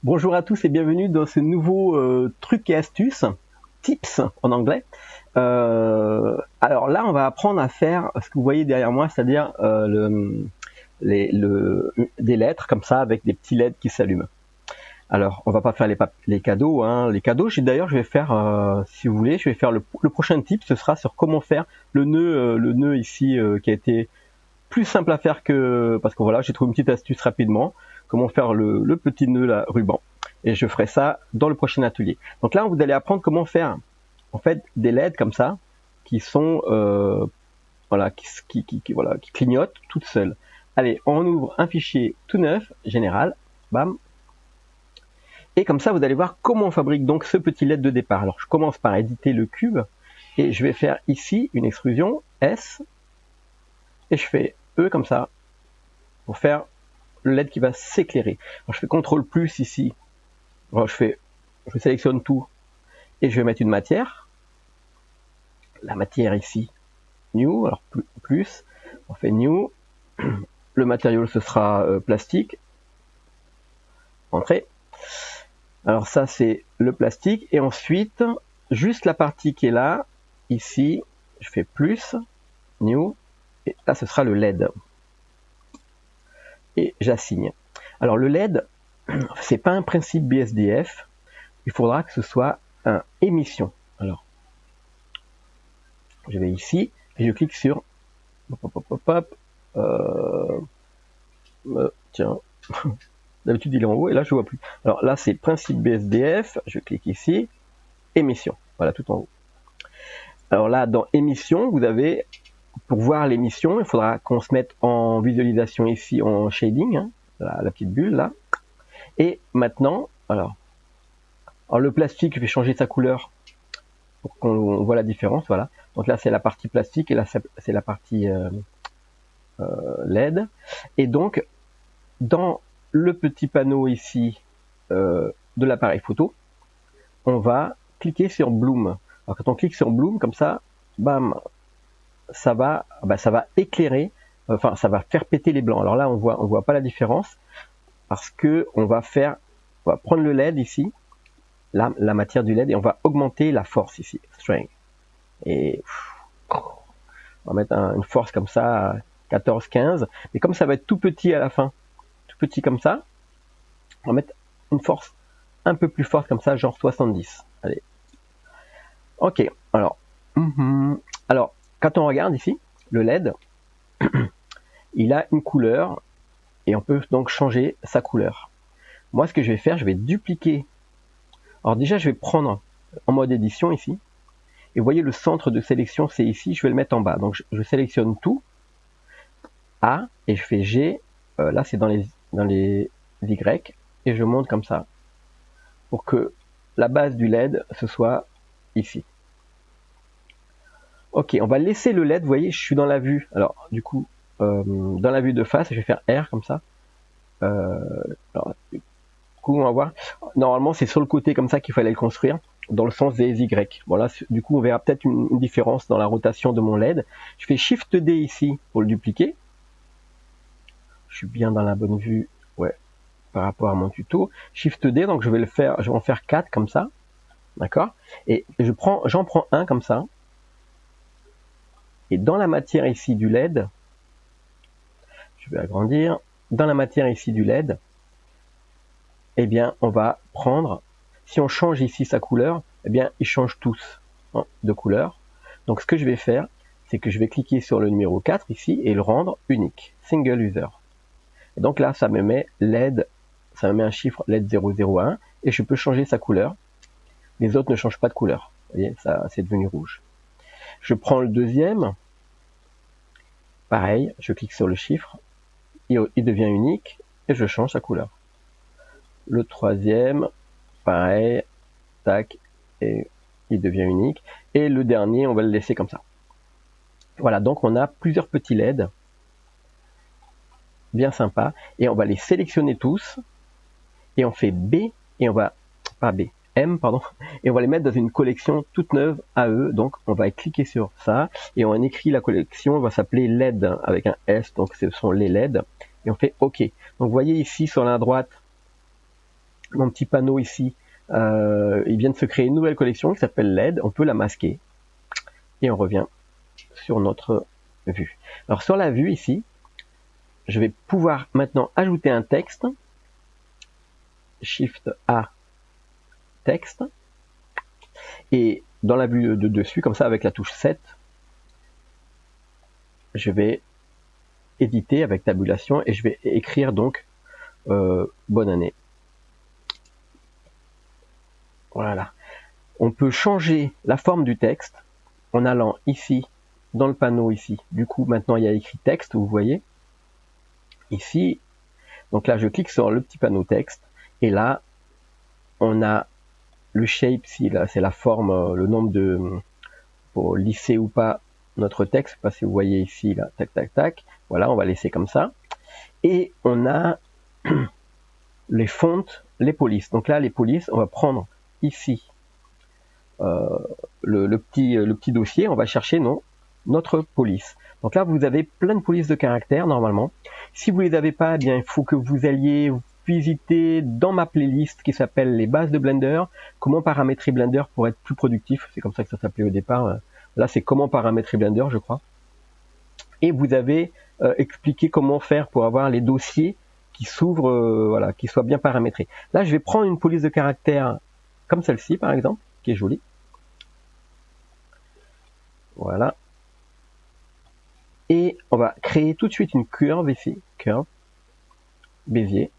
Bonjour à tous et bienvenue dans ce nouveau truc et astuces, tips en anglais. Alors là, on va apprendre à faire ce que vous voyez derrière moi, c'est-à-dire des lettres comme ça avec des petits LED qui s'allument. Alors, on va pas faire les cadeaux. Hein. Les cadeaux, je vais faire, si vous voulez, je vais faire le prochain tip, ce sera sur comment faire le nœud ici qui a été plus simple à faire que parce que voilà, j'ai trouvé une petite astuce rapidement, comment faire le petit nœud là, ruban. Et je ferai ça dans le prochain atelier. Donc là, vous allez apprendre comment faire en fait des LED comme ça qui sont voilà qui clignotent toutes seules. Allez, on ouvre un fichier tout neuf, général, bam. Et comme ça, vous allez voir comment on fabrique donc ce petit LED de départ. Alors, je commence par éditer le cube et je vais faire ici une extrusion S et je fais E comme ça pour faire le LED qui va s'éclairer. Alors, je fais CTRL plus ici. Alors, je sélectionne tout et je vais mettre une matière. La matière ici, new, alors plus, on fait new. Le matériau, ce sera plastique. Entrée. Alors ça, c'est le plastique. Et ensuite, juste la partie qui est là, ici, je fais plus, new. Et là, ce sera le LED. Et j'assigne. Alors le LED, c'est pas un principe BSDF. Il faudra que ce soit un émission. Alors, je vais ici et je clique sur tiens, d'habitude il est en haut et là je vois plus. Alors là c'est principe BSDF, je clique ici, émission, voilà tout en haut. Alors là dans émission, vous avez, pour voir l'émission, il faudra qu'on se mette en visualisation ici en shading, hein, la petite bulle là. Et maintenant, alors le plastique, je vais changer sa couleur pour qu'on voit la différence, voilà. Donc là c'est la partie plastique et là c'est la partie LED. Et donc dans le petit panneau ici de l'appareil photo, on va cliquer sur Bloom. Alors quand on clique sur Bloom comme ça, bam, ça va éclairer, enfin ça va faire péter les blancs. Alors là on voit pas la différence parce que on va prendre le LED ici, la matière du LED, et on va augmenter la force ici, strength. Et on va mettre une force comme ça, 14, 15. Mais comme ça va être tout petit à la fin, tout petit comme ça, on va mettre une force un peu plus forte comme ça, genre 70. Allez. Ok, alors quand on regarde ici, le LED, il a une couleur et on peut donc changer sa couleur. Moi, ce que je vais faire, je vais dupliquer. Alors déjà, je vais prendre en mode édition ici. Et vous voyez, le centre de sélection, c'est ici. Je vais le mettre en bas. Donc, je sélectionne tout. A, et je fais G. Là, c'est dans les Y. Et je monte comme ça. Pour que la base du LED, ce soit ici. Ok, on va laisser le LED. Vous voyez, je suis dans la vue. Alors, du coup, dans la vue de face, je vais faire R comme ça. Alors, du coup, on va voir. Normalement, c'est sur le côté comme ça qu'il fallait le construire, dans le sens des Y. Bon, là, du coup, on verra peut-être une différence dans la rotation de mon LED. Je fais Shift D ici pour le dupliquer. Je suis bien dans la bonne vue, ouais, par rapport à mon tuto. Shift D, donc je vais en faire 4 comme ça. D'accord? Et j'en prends un comme ça. Et dans la matière ici du LED, je vais agrandir. Dans la matière ici du LED, eh bien, on va prendre, si on change ici sa couleur, eh bien, ils changent tous de couleur. Donc, ce que je vais faire, c'est que je vais cliquer sur le numéro 4 ici et le rendre unique, single user. Et donc là, ça me met LED, ça me met un chiffre LED 001 et je peux changer sa couleur. Les autres ne changent pas de couleur. Vous voyez, ça, c'est devenu rouge. Je prends le deuxième. Pareil, je clique sur le chiffre. Il devient unique et je change sa couleur. Le troisième, pareil, tac, et il devient unique. Et le dernier, on va le laisser comme ça. Voilà, donc on a plusieurs petits LED, bien sympa, et on va les sélectionner tous, et on fait B, et on va, pas B, M, pardon, et on va les mettre dans une collection toute neuve AE, donc on va cliquer sur ça, et on écrit la collection, elle va s'appeler LED, avec un S, donc ce sont les LED, et on fait OK. Donc vous voyez ici sur la droite, mon petit panneau ici, il vient de se créer une nouvelle collection qui s'appelle LED. On peut la masquer et on revient sur notre vue. Alors sur la vue ici, je vais pouvoir maintenant ajouter un texte. Shift A, texte. Et dans la vue de dessus, comme ça avec la touche 7, je vais éditer avec tabulation et je vais écrire donc bonne année. Voilà. On peut changer la forme du texte en allant ici, dans le panneau ici. Du coup, maintenant, il y a écrit texte, vous voyez. Ici, donc là, je clique sur le petit panneau texte. Et là, on a le shape, si là, c'est la forme, le nombre de... pour lisser ou pas notre texte. Je sais pas si vous voyez ici, là, tac, tac, tac. Voilà, on va laisser comme ça. Et on a les fontes, les polices. Donc là, les polices, on va prendre ici le petit dossier, on va chercher notre police. Donc là, vous avez plein de polices de caractères normalement. Si vous les avez pas, eh bien, il faut que vous alliez visiter dans ma playlist qui s'appelle les bases de Blender, comment paramétrer Blender pour être plus productif. C'est comme ça que ça s'appelait au départ. Là, c'est comment paramétrer Blender, je crois. Et vous avez expliqué comment faire pour avoir les dossiers qui s'ouvrent, voilà, qui soient bien paramétrés. Là, je vais prendre une police de caractères comme celle-ci, par exemple, qui est jolie. Voilà. Et on va créer tout de suite une curve ici, curve, Bézier.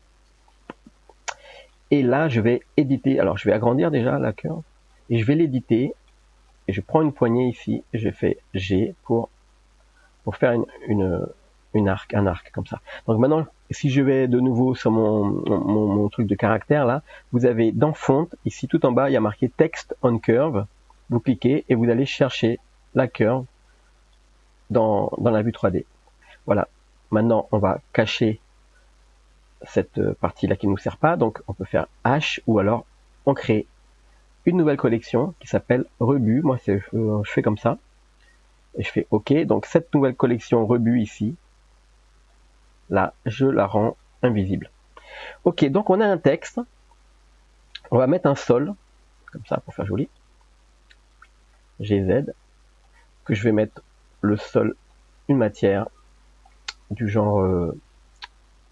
Et là, je vais éditer. Alors, je vais agrandir déjà la curve et je vais l'éditer. Et je prends une poignée ici et je fais G pour faire un arc comme ça. Donc maintenant, si je vais de nouveau sur mon truc de caractère là, vous avez dans Font, ici tout en bas, il y a marqué Text on Curve. Vous cliquez et vous allez chercher la curve dans la vue 3D. Voilà. Maintenant, on va cacher cette partie-là qui ne nous sert pas. Donc, on peut faire H ou alors on crée une nouvelle collection qui s'appelle Rebut. Moi, je fais comme ça. Et je fais OK. Donc, cette nouvelle collection Rebut ici, là, je la rends invisible. OK, donc on a un texte. On va mettre un sol, comme ça, pour faire joli. GZ, que je vais mettre le sol, une matière du genre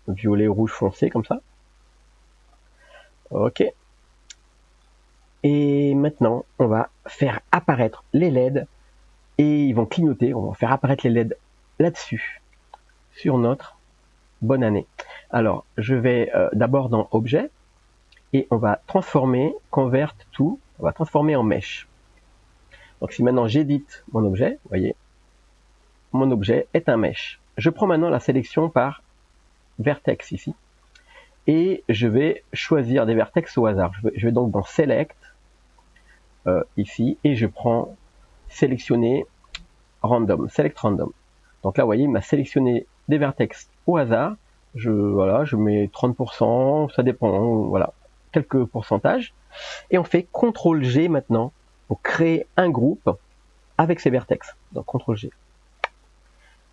violet, rouge foncé, comme ça. OK. Et maintenant, on va faire apparaître les LED et ils vont clignoter. On va faire apparaître les LED là-dessus, sur notre bonne année. Alors, je vais d'abord dans Objet et on va transformer, convert tout, on va transformer en mesh. Donc, si maintenant j'édite mon objet, vous voyez, mon objet est un mesh. Je prends maintenant la sélection par vertex ici et je vais choisir des vertex au hasard. Je vais donc dans Select ici et je prends sélectionner random, select random. Donc là, vous voyez, il m'a sélectionné des vertex au hasard. Je mets 30%, ça dépend, voilà, quelques pourcentages. Et on fait CTRL G maintenant pour créer un groupe avec ces vertex. Donc CTRL G.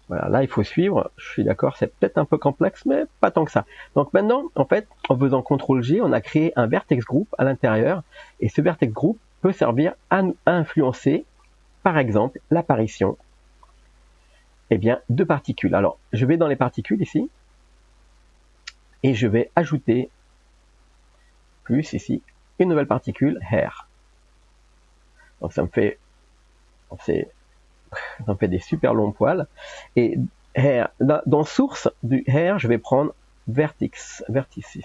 Voilà, là il faut suivre. Je suis d'accord, c'est peut-être un peu complexe, mais pas tant que ça. Donc maintenant, en fait, en faisant CTRL G, on a créé un vertex group à l'intérieur. Et ce vertex group peut servir à influencer, par exemple, l'apparition de particules. Alors, je vais dans les particules ici, et je vais ajouter plus ici, une nouvelle particule, hair. Donc ça me fait des super longs poils. Et hair, dans source du hair, je vais prendre vertex ici.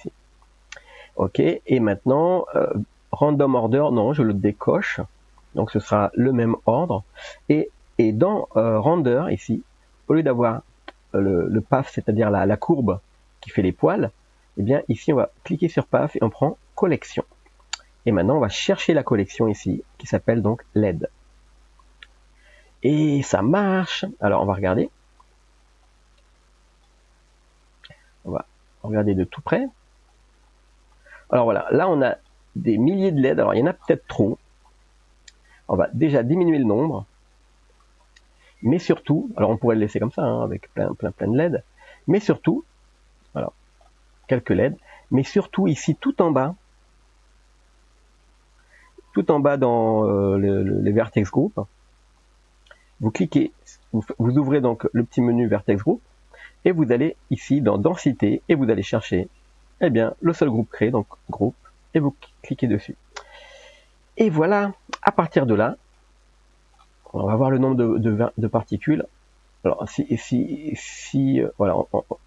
OK, et maintenant, random order, non, je le décoche. Donc ce sera le même ordre. Et dans render ici, au lieu d'avoir le path, c'est-à-dire la courbe qui fait les poils, eh bien ici on va cliquer sur path et on prend collection. Et maintenant on va chercher la collection ici qui s'appelle donc LED. Et ça marche. Alors on va regarder. On va regarder de tout près. Alors voilà, là on a des milliers de LED. Alors il y en a peut-être trop. On va déjà diminuer le nombre. Mais surtout, alors on pourrait le laisser comme ça, hein, avec plein de LED. Mais surtout, alors quelques LED. Mais surtout ici tout en bas, tout en bas dans les Vertex Group. Vous cliquez, vous ouvrez donc le petit menu Vertex Group et vous allez ici dans Densité et vous allez chercher eh bien, le seul groupe créé, donc groupe, et vous cliquez dessus. Et voilà, à partir de là, on va voir le nombre de particules. Alors voilà,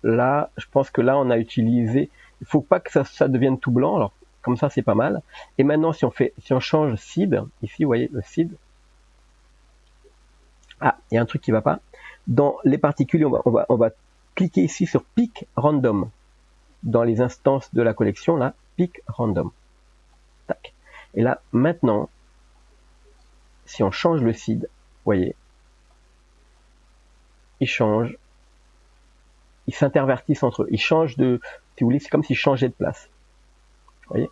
là, je pense que là on a utilisé, il faut pas que ça devienne tout blanc, alors comme ça c'est pas mal. Et maintenant si on change seed, ici vous voyez le seed, ah, il y a un truc qui va pas. Dans les particules, on va cliquer ici sur Pick Random. Dans les instances de la collection, là, Pick Random. Tac. Et là, maintenant, si on change le seed, vous voyez, ils changent, ils s'intervertissent entre eux. Ils changent de, si vous voulez, c'est comme s'ils changeaient de place. Vous voyez?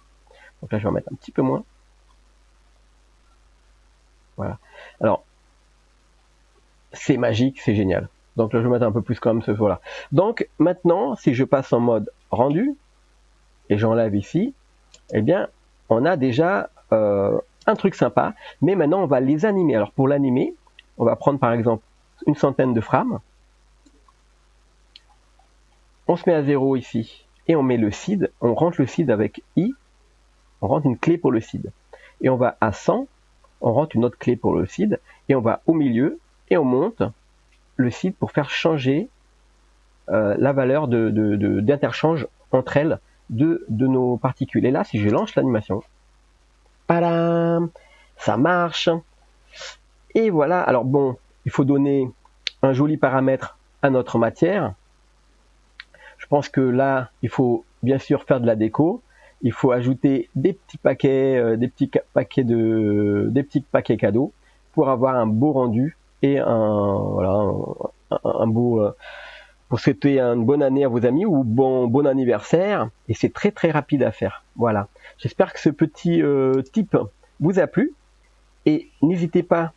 Donc là, je vais en mettre un petit peu moins. Voilà. Alors, c'est magique, c'est génial. Donc là, je vais mettre un peu plus quand même. Voilà. Donc maintenant, si je passe en mode rendu et j'enlève ici, eh bien, on a déjà un truc sympa. Mais maintenant, on va les animer. Alors pour l'animer, on va prendre par exemple une centaine de frames. On se met à 0 ici et on met le seed. On rentre le seed avec I. On rentre une clé pour le seed. Et on va à 100. On rentre une autre clé pour le seed. Et on va au milieu et on monte le seed pour faire changer la valeur d'interchange entre elles de nos particules. Et là, si je lance l'animation, padam, ça marche. Et voilà. Alors bon, il faut donner un joli paramètre à notre matière. Je pense que là, il faut bien sûr faire de la déco. Il faut ajouter des petits paquets, des petits paquets cadeaux pour avoir un beau rendu et un beau pour souhaiter une bonne année à vos amis ou bon anniversaire. Et c'est très très rapide à faire. Voilà. J'espère que ce petit tip vous a plu et n'hésitez pas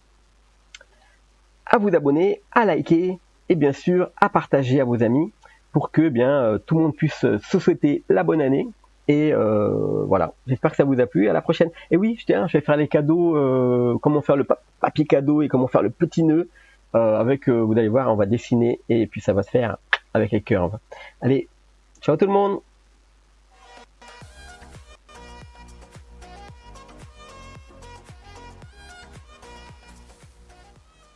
à vous abonner, à liker et bien sûr à partager à vos amis pour que bien tout le monde puisse se souhaiter la bonne année. Et voilà, j'espère que ça vous a plu. À la prochaine. Et oui, je vais faire les cadeaux, comment faire le papier cadeau et comment faire le petit nœud. Vous allez voir, on va dessiner et puis ça va se faire avec les curves. Allez, ciao tout le monde!